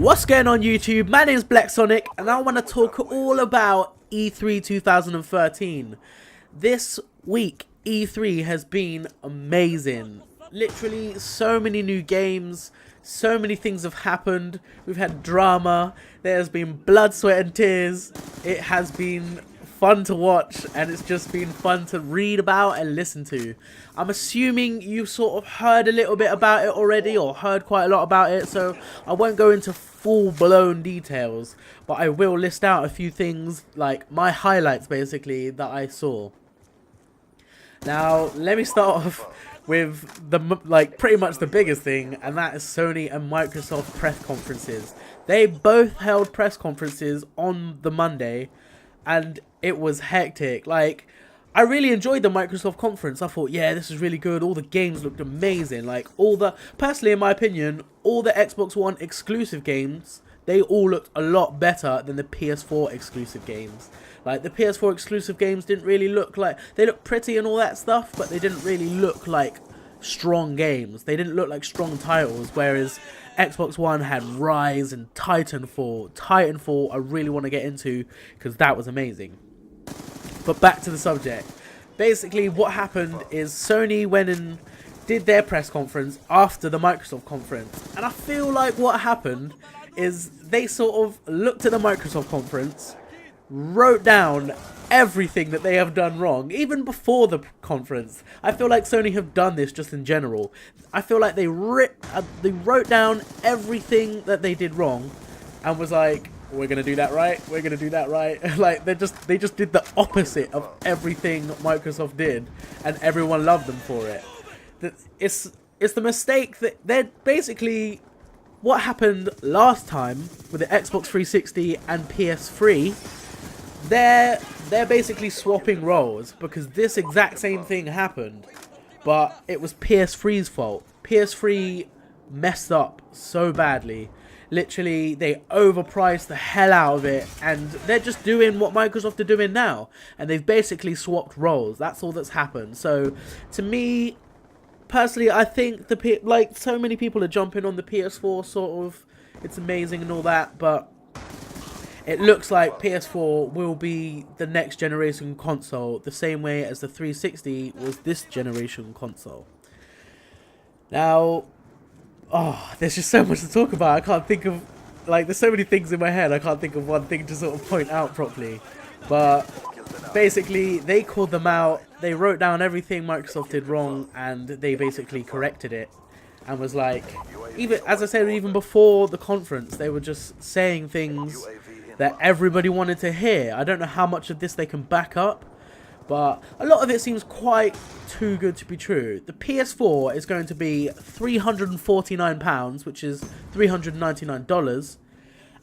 What's going on YouTube? My name is Black Sonic and I want to talk all about E3 2013. This week E3 has been amazing. Literally so many new games, so many things have happened. We've had drama, there's been blood, sweat and tears. It has been fun to watch and it's just been fun to read about and listen to. I'm assuming you sort of heard a little bit about it already or heard quite a lot about it, so I won't go into full-blown details, but I will list out a few things, like my highlights basically, that I saw. Now, let me start off with the pretty much the biggest thing, and that is Sony and Microsoft press conferences. They both held press conferences on the Monday, and it was hectic. Like, I really enjoyed the Microsoft conference. I thought, yeah, this is really good. All the games looked amazing. Like, personally, in my opinion, all the Xbox One exclusive games, they all looked a lot better than the PS4 exclusive games. Like, the PS4 exclusive games didn't really look like, they looked pretty and all that stuff, but they didn't really look like strong games. They didn't look like strong titles, whereas Xbox One had Rise and Titanfall. Titanfall I really want to get into because that was amazing. But back to the subject. Basically what happened is Sony went and did their press conference after the Microsoft conference. And I feel like what happened is they sort of looked at the Microsoft conference, wrote down everything that they have done wrong, even before the conference. I feel like Sony have done this just in general. I feel like they wrote down everything that they did wrong and was like, we're gonna do that right, we're gonna do that right. Like, they just did the opposite of everything Microsoft did, and everyone loved them for it. It's the mistake that they're basically what happened last time with the Xbox 360 and PS3. They're basically swapping roles, because this exact same thing happened, but it was PS3's fault. PS3 messed up so badly. Literally, they overpriced the hell out of it, and they're just doing what Microsoft are doing now, and they've basically swapped roles. That's all that's happened. So, to me, personally, I think so many people are jumping on the PS4, sort of, it's amazing and all that, but it looks like PS4 will be the next generation console, the same way as the 360 was this generation console. Now, there's just so much to talk about. I can't think of, there's so many things in my head, I can't think of one thing to sort of point out properly. But basically, they called them out, they wrote down everything Microsoft did wrong, and they basically corrected it. And was like, even, as I said, even before the conference, they were just saying things that everybody wanted to hear. I don't know how much of this they can back up, but a lot of it seems quite too good to be true. The PS4 is going to be £349, which is $399,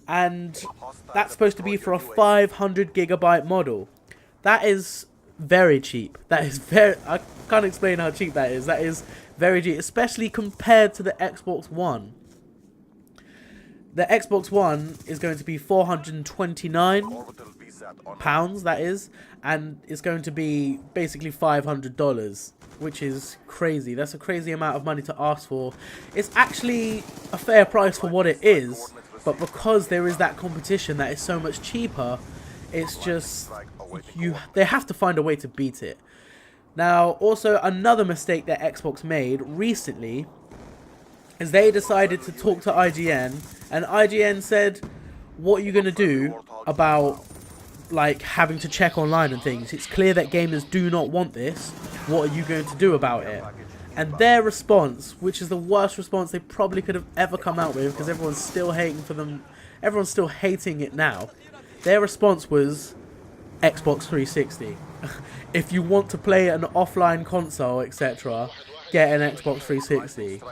and that's supposed to be for a 500GB model. That is very cheap. That is I can't explain how cheap that is. That is very cheap, especially compared to the Xbox One. The Xbox One is going to be £429, that is, and it's going to be basically $500, which is crazy. That's a crazy amount of money to ask for. It's actually a fair price for what it is, but because there is that competition that is so much cheaper, it's just, they have to find a way to beat it. Now, also, another mistake that Xbox made recently is they decided to talk to IGN, and IGN said, what are you going to do about having to check online and things? It's clear that gamers do not want this. What are you going to do about it? And their response, which is the worst response they probably could have ever come out with, because everyone's still hating for them, everyone's still hating it now. Their response was Xbox 360. If you want to play an offline console, etc., get an Xbox 360.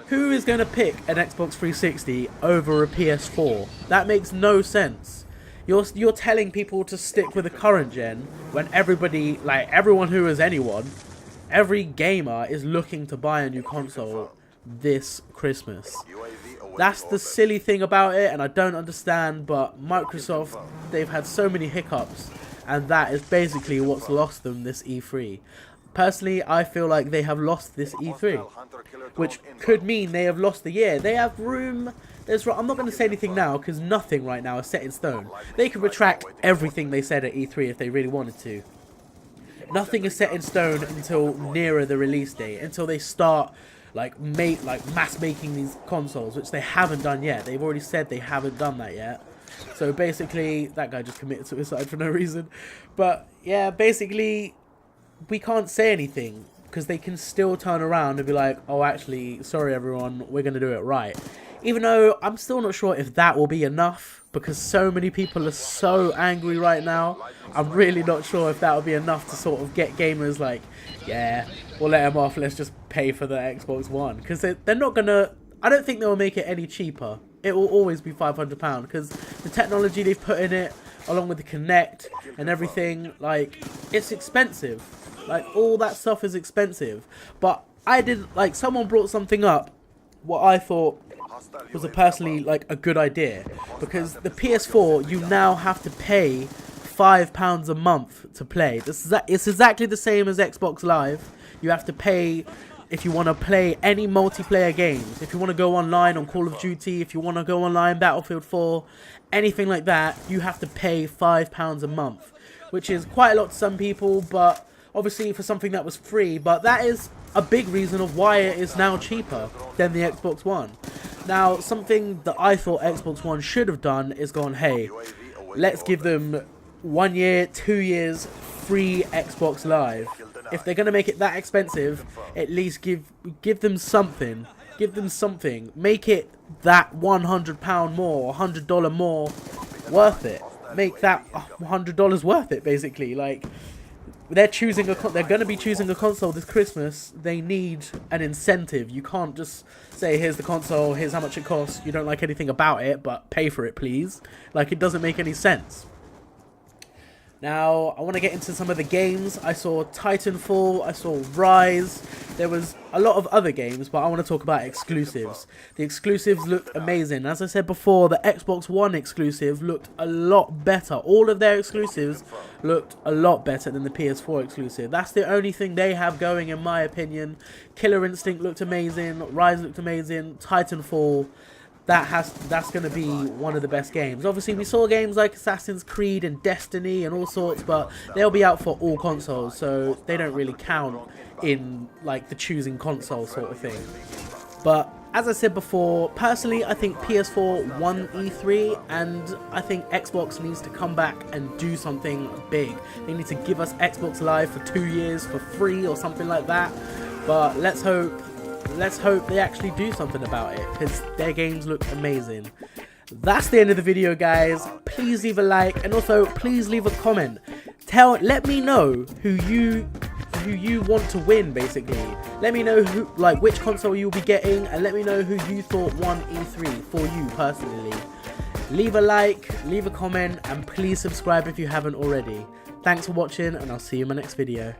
Who is going to pick an Xbox 360 over a PS4? That makes no sense. You're telling people to stick with the current gen when everybody, everyone who is anyone, every gamer is looking to buy a new console this Christmas. That's the silly thing about it, and I don't understand, but Microsoft, they've had so many hiccups, and that is basically what's lost them this E3. Personally, I feel like they have lost this E3, which could mean they have lost the year. They have room. I'm not going to say anything now because nothing right now is set in stone. They could retract everything they said at E3 if they really wanted to. Nothing is set in stone until nearer the release date, until they start like mass making these consoles, which they haven't done yet. They've already said they haven't done that yet. So basically, that guy just committed suicide for no reason. But yeah, basically, we can't say anything because they can still turn around and be like, oh, actually, sorry everyone, we're going to do it right. Even though I'm still not sure if that will be enough because so many people are so angry right now. I'm really not sure if that will be enough to sort of get gamers like, yeah, we'll let them off, let's just pay for the Xbox One. Because they're not going to, I don't think they'll make it any cheaper. It will always be £500 because the technology they've put in it, along with the Kinect and everything, like, it's expensive. Like, all that stuff is expensive. But someone brought something up, what I thought was personally, like, a good idea. Because the PS4, you now have to pay £5 a month to play. It's exactly the same as Xbox Live. You have to pay if you want to play any multiplayer games. If you want to go online on Call of Duty, if you want to go online Battlefield 4, anything like that, you have to pay £5 a month. Which is quite a lot to some people, but obviously for something that was free. But that is a big reason of why it is now cheaper than the Xbox One. Now, something that I thought Xbox One should have done is gone, hey, let's give them 1 year, 2 years free Xbox Live. If they're going to make it that expensive, at least give them something. Give them something. Make it that £100 more, $100 more worth it. Make that $100 worth it, basically. Like, they're going to be choosing a console this Christmas. They need an incentive. You can't just say, here's the console, here's how much it costs. You don't like anything about it, but pay for it, please. Like, it doesn't make any sense. Now, I want to get into some of the games. I saw Titanfall, I saw Rise. There was a lot of other games, but I want to talk about exclusives. The exclusives looked amazing. As I said before, the Xbox One exclusive looked a lot better. All of their exclusives looked a lot better than the PS4 exclusive. That's the only thing they have going, in my opinion. Killer Instinct looked amazing. Rise looked amazing. Titanfall, that's going to be one of the best games. Obviously, we saw games like Assassin's Creed and Destiny and all sorts, but they'll be out for all consoles, so they don't really count in, like, the choosing console sort of thing. But as I said before, personally, I think PS4 won E3, and I think Xbox needs to come back and do something big. They need to give us Xbox Live for 2 years for free or something like that. But let's hope they actually do something about it, because their games look amazing. That's the end of the video, guys. Please leave a like, and also please leave a comment. Let me know who you want to win, basically. Let me know which console you'll be getting, and let me know who you thought won E3 for you personally. Leave a like, leave a comment, and please subscribe if you haven't already. Thanks for watching, and I'll see you in my next video.